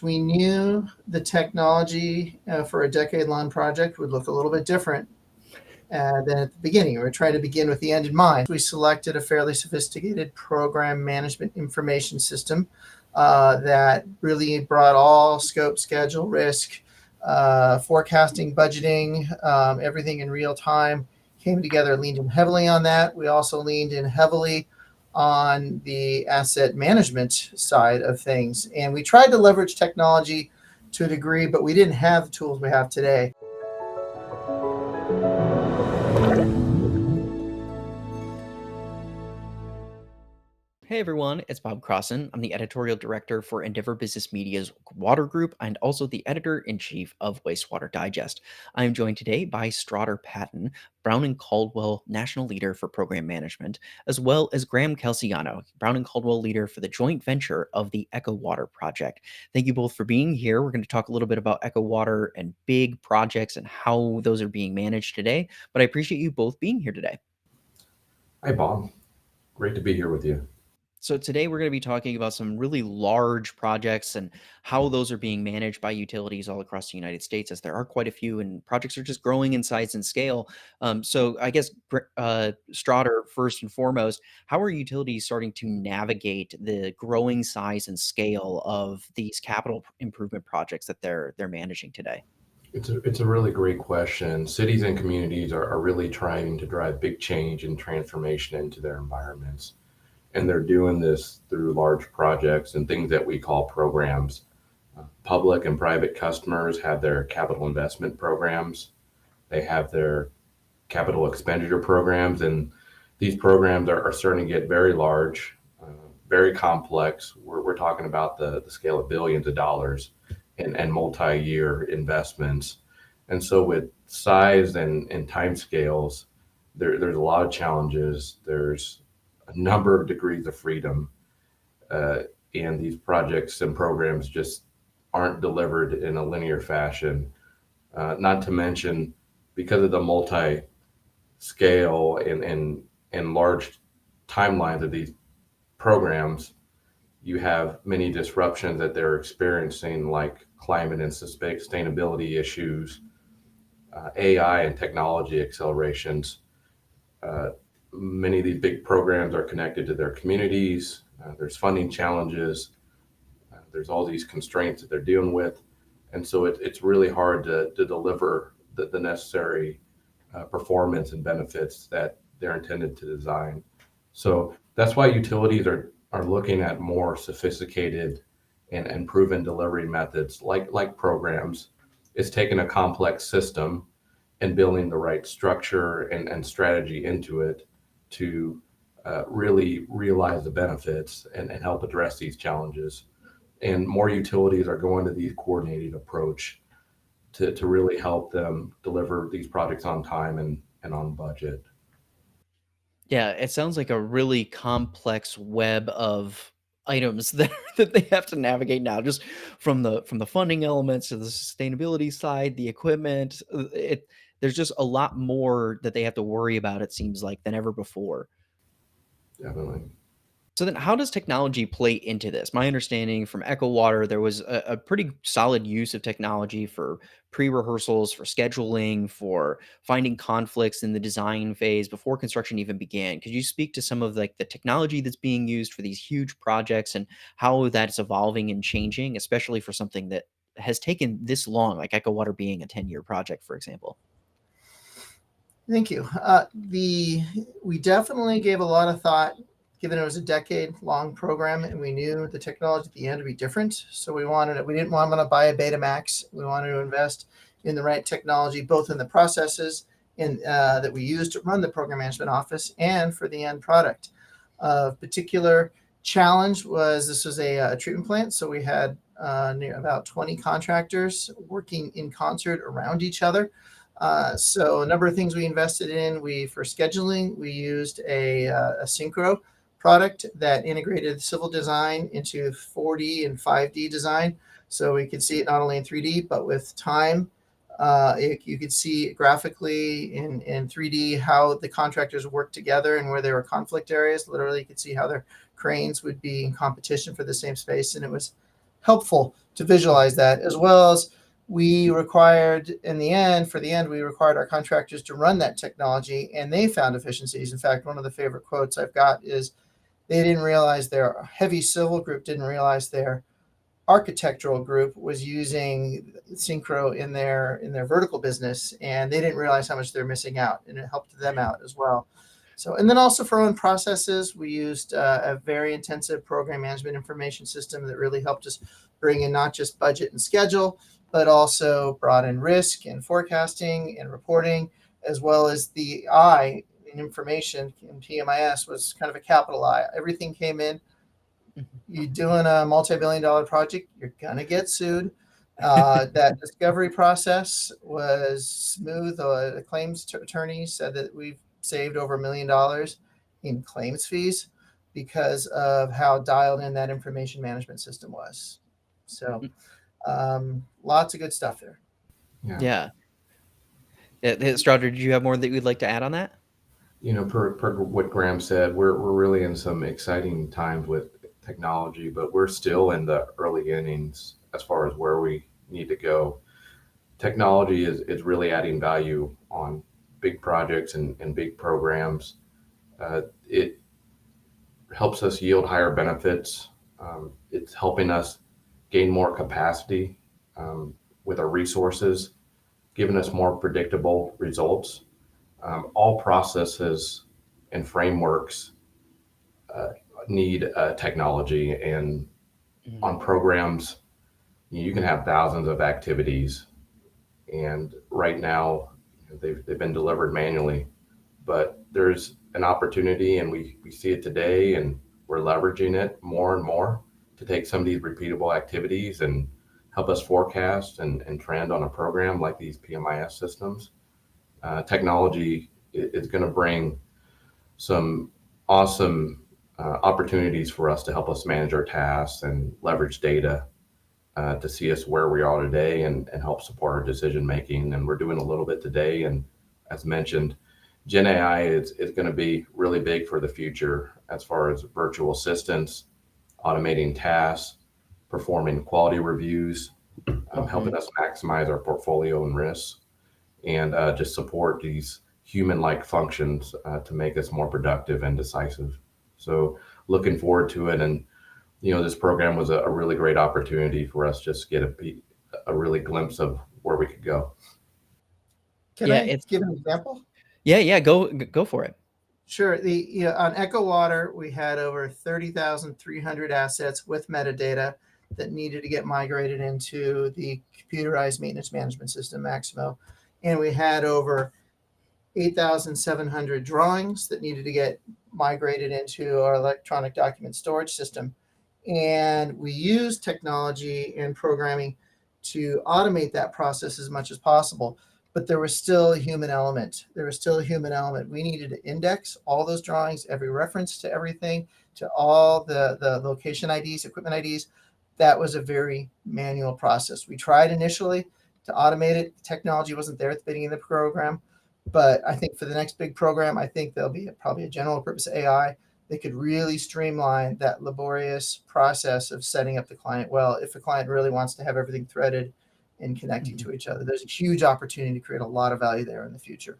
We knew the technology for a decade-long project would look a little bit different than at the beginning. We were trying to begin with the end in mind. We selected a fairly sophisticated program management information system that really brought all scope, schedule, risk, forecasting, budgeting, everything in real time, came together, leaned in heavily on that. We also leaned in heavily on the asset management side of things. And we tried to leverage technology to a degree, but we didn't have the tools we have today. Hey everyone, it's Bob Crossan. I'm the editorial director for Endeavor Business Media's Water Group and also the editor in chief of Wastewater Digest. I am joined today by Strauder Patton, Brown and Caldwell National Leader for Program Management, as well as Graham Calciano, Brown and Caldwell Leader for the joint venture of the Echowater project. Thank you both for being here. We're going to talk a little bit about Echowater and big projects and how those are being managed today, but I appreciate you both being here today. Hi, Bob. Great to be here with you. So today we're going to be talking about some really large projects and how those are being managed by utilities all across the United States, as there are quite a few, and projects are just growing in size and scale. So I guess, Strauder, first and foremost, how are utilities starting to navigate the growing size and scale of these capital improvement projects that they're managing today? It's a really great question. Cities and communities are really trying to drive big change and transformation into their environments. And they're doing this through large projects and things that we call programs. Public and private customers have their capital investment programs. They have their capital expenditure programs, and these programs are starting to get very large, very complex. We're talking about the scale of billions of dollars and multi-year investments. And so with size and time scales, there's a lot of challenges. There's a number of degrees of freedom, and these projects and programs just aren't delivered in a linear fashion. Not to mention, because of the multi-scale and large timelines of these programs, you have many disruptions that they're experiencing, like climate and sustainability issues, AI and technology accelerations. Uh, Many of these big programs are connected to their communities. There's funding challenges. There's all these constraints that they're dealing with. And so it's really hard to deliver the necessary performance and benefits that they're intended to design. So that's why utilities are looking at more sophisticated and proven delivery methods like programs. It's taking a complex system and building the right structure and strategy into it to really realize the benefits and help address these challenges. And more utilities are going to these coordinated approach to really help them deliver these projects on time and on budget. Yeah, it sounds like a really complex web of items that that they have to navigate now, just from the funding elements to the sustainability side, the equipment. There's just a lot more that they have to worry about, it seems like, than ever before. Definitely. So then how does technology play into this? My understanding from Echowater, there was a pretty solid use of technology for pre-rehearsals, for scheduling, for finding conflicts in the design phase before construction even began. Could you speak to some of like the technology that's being used for these huge projects and how that's evolving and changing, especially for something that has taken this long, like Echowater being a 10-year project, for example? Thank you. We definitely gave a lot of thought, given it was a decade-long program, and we knew the technology at the end would be different. So we didn't want to buy a Betamax. We wanted to invest in the right technology, both in the processes that we use to run the program management office and for the end product. Particular challenge was this was a treatment plant, so we had about 20 contractors working in concert around each other. So a number of things we invested in. For scheduling, we used a Synchro product that integrated civil design into 4D and 5D design. So we could see it not only in 3D, but with time. You could see graphically in 3D how the contractors worked together and where there were conflict areas. Literally, you could see how their cranes would be in competition for the same space. And it was helpful to visualize that, as well as we required for the end, we required our contractors to run that technology, and they found efficiencies. In fact, one of the favorite quotes I've got is they didn't realize their heavy civil group didn't realize their architectural group was using Synchro in their vertical business, and they didn't realize how much they're missing out, and it helped them out as well. So, and then also for our own processes, we used a very intensive program management information system that really helped us bring in not just budget and schedule, but also brought in risk and forecasting and reporting, as well as the I in information in PMIS was kind of a capital I. Everything came in. You're doing a multi-billion-dollar project, you're gonna get sued. That discovery process was smooth. The claims attorney said that we've saved over $1 million in claims fees because of how dialed in that information management system was. So lots of good stuff there. Yeah. Strauder, did you have more that you'd like to add on that? Per what Graham said, we're really in some exciting times with technology, but we're still in the early innings as far as where we need to go. Technology is really adding value on big projects and big programs. It helps us yield higher benefits. It's helping us gain more capacity with our resources, giving us more predictable results. All processes and frameworks need technology, and on programs, you can have thousands of activities, and right now they've been delivered manually, but there's an opportunity, and we see it today, and we're leveraging it more and more to take some of these repeatable activities and help us forecast and trend on a program like these PMIS systems. Technology is going to bring some awesome opportunities for us to help us manage our tasks and leverage data to see us where we are today and help support our decision making. And we're doing a little bit today. And as mentioned, Gen AI is going to be really big for the future as far as virtual assistants, automating tasks, performing quality reviews, helping us maximize our portfolio and risks, and just support these human-like functions to make us more productive and decisive. So looking forward to it. And, this program was a really great opportunity for us just to get a really glimpse of where we could go. Can I give an example? Yeah, go for it. Sure. On Echowater, we had over 30,300 assets with metadata that needed to get migrated into the computerized maintenance management system, Maximo. And we had over 8,700 drawings that needed to get migrated into our electronic document storage system. And we used technology and programming to automate that process as much as possible. But there was still a human element. We needed to index all those drawings, every reference to everything, to all the location IDs, equipment IDs. That was a very manual process. We tried initially to automate it. The technology wasn't there at the beginning of the program. But I think for the next big program, I think there'll be probably a general purpose AI that could really streamline that laborious process of setting up the client well, if the client really wants to have everything threaded and connecting to each other. There's a huge opportunity to create a lot of value there in the future.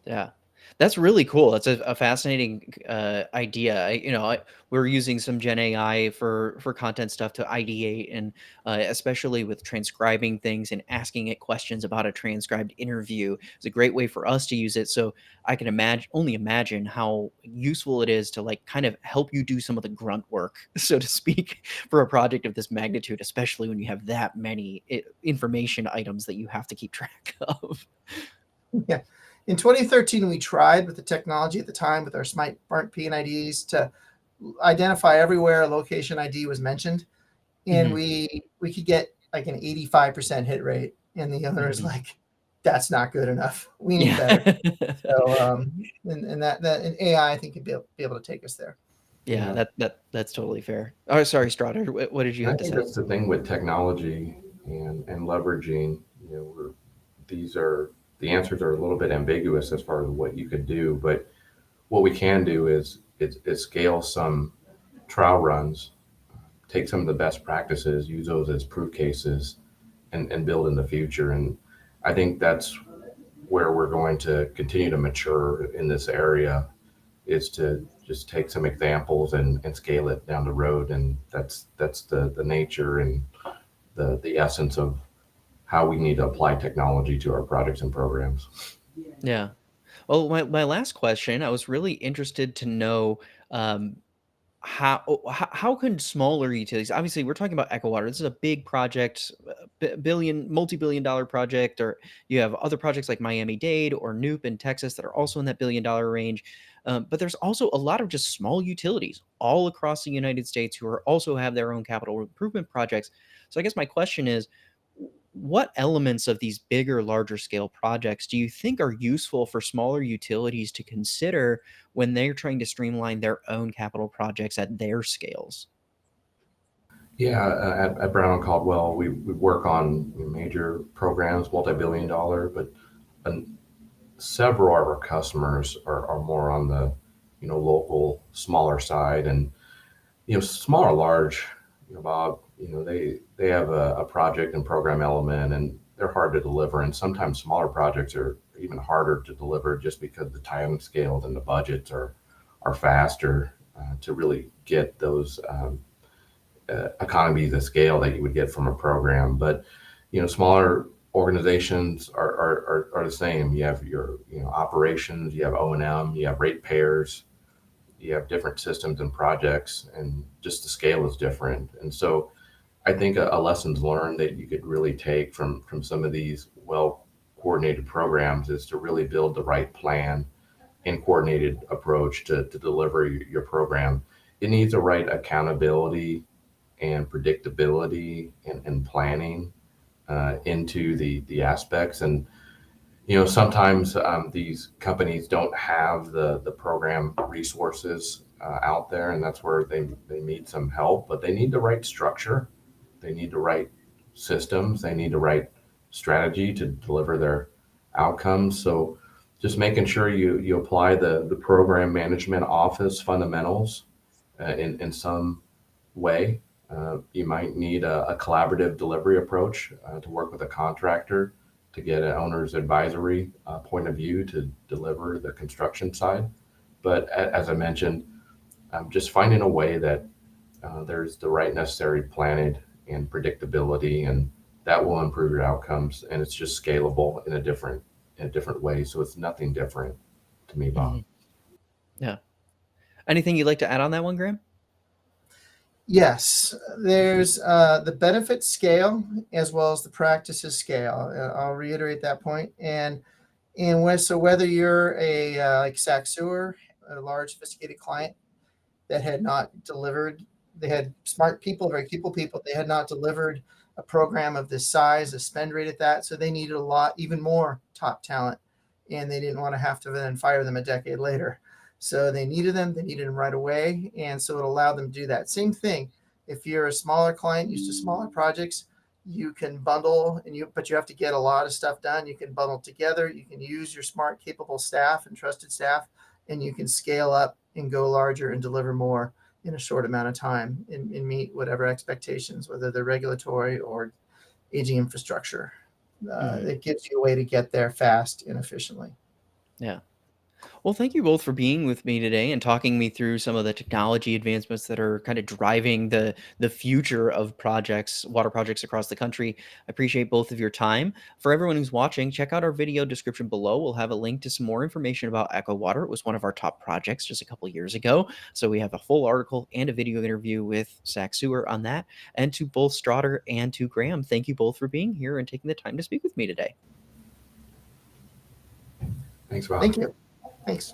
Yeah, that's really cool. That's a fascinating idea. We're using some Gen AI for content stuff to ideate, and especially with transcribing things and asking it questions about a transcribed interview. It's a great way for us to use it. So I can only imagine how useful it is to kind of help you do some of the grunt work, so to speak, for a project of this magnitude, especially when you have that many information items that you have to keep track of. Yeah. In 2013, we tried with the technology at the time with our smart PNIDs to identify everywhere a location ID was mentioned. And we could get like an 85% hit rate. And the owner is like, that's not good enough. We need better. So, and AI, I think, could be able to take us there. Yeah, that's totally fair. Oh, sorry, Strauder. What did you have to say? That's the thing with technology and leveraging. The answers are a little bit ambiguous as far as what you could do, but what we can do is scale some trial runs take some of the best practices, use those as proof cases, and build in the future. And I think that's where we're going to continue to mature in this area, is to just take some examples and scale it down the road. And that's the nature and the essence of how we need to apply technology to our projects and programs. Yeah. Well, my last question, I was really interested to know, um, how can smaller utilities, obviously we're talking about Echowater. This is a big project, multi-billion dollar project, or you have other projects like Miami-Dade or Noop in Texas that are also in that billion-dollar range. But there's also a lot of just small utilities all across the United States who are also have their own capital improvement projects. So I guess my question is, what elements of these bigger, larger scale projects do you think are useful for smaller utilities to consider when they're trying to streamline their own capital projects at their scales? Yeah, at Brown and Caldwell, we work on major programs, multi-billion dollar, but several of our customers are more on the local, smaller side. And small or large, Bob, they have a project and program element, and they're hard to deliver. And sometimes smaller projects are even harder to deliver just because the time scales and the budgets are faster to really get those economies of scale that you would get from a program. But smaller organizations are the same. You have your operations, you have O&M, you have ratepayers, you have different systems and projects, and just the scale is different. And so I think a lessons learned that you could really take from some of these well coordinated programs is to really build the right plan and coordinated approach to deliver your program. It needs the right accountability and predictability and planning into the aspects. And sometimes these companies don't have the program resources out there, and that's where they need some help. But they need the right structure, they need the right systems, they need the right strategy to deliver their outcomes. So just making sure you apply the program management office fundamentals in some way. You might need a collaborative delivery approach to work with a contractor to get an owner's advisory point of view to deliver the construction side. But as I mentioned, just finding a way that there's the right necessary planning and predictability, and that will improve your outcomes. And it's just scalable in a different way. So it's nothing different to me, Bob. Mhm. Yeah. Anything you'd like to add on that one, Graham? Yes, there's the benefit scale as well as the practices scale. I'll reiterate that point. So whether you're a like Sac Sewer, a large sophisticated client that had not delivered, they had smart people, very capable people, they had not delivered a program of this size, a spend rate at that, so they needed a lot, even more top talent, and they didn't want to have to then fire them a decade later. So they needed them right away, and so it allowed them to do that. Same thing, if you're a smaller client used to smaller projects, you can bundle but you have to get a lot of stuff done. You can bundle together, you can use your smart, capable staff and trusted staff, and you can scale up and go larger and deliver more in a short amount of time and meet whatever expectations, whether they're regulatory or aging infrastructure. It gives you a way to get there fast and efficiently. Yeah. Well, thank you both for being with me today and talking me through some of the technology advancements that are kind of driving the future of projects, water projects across the country. I appreciate both of your time. For everyone who's watching, check out our video description below. We'll have a link to some more information about Echowater. It was one of our top projects just a couple years ago. So we have a full article and a video interview with Sac Sewer on that. And to both Strauder and to Graham, thank you both for being here and taking the time to speak with me today. Thanks, Bob. Thank you. Thanks.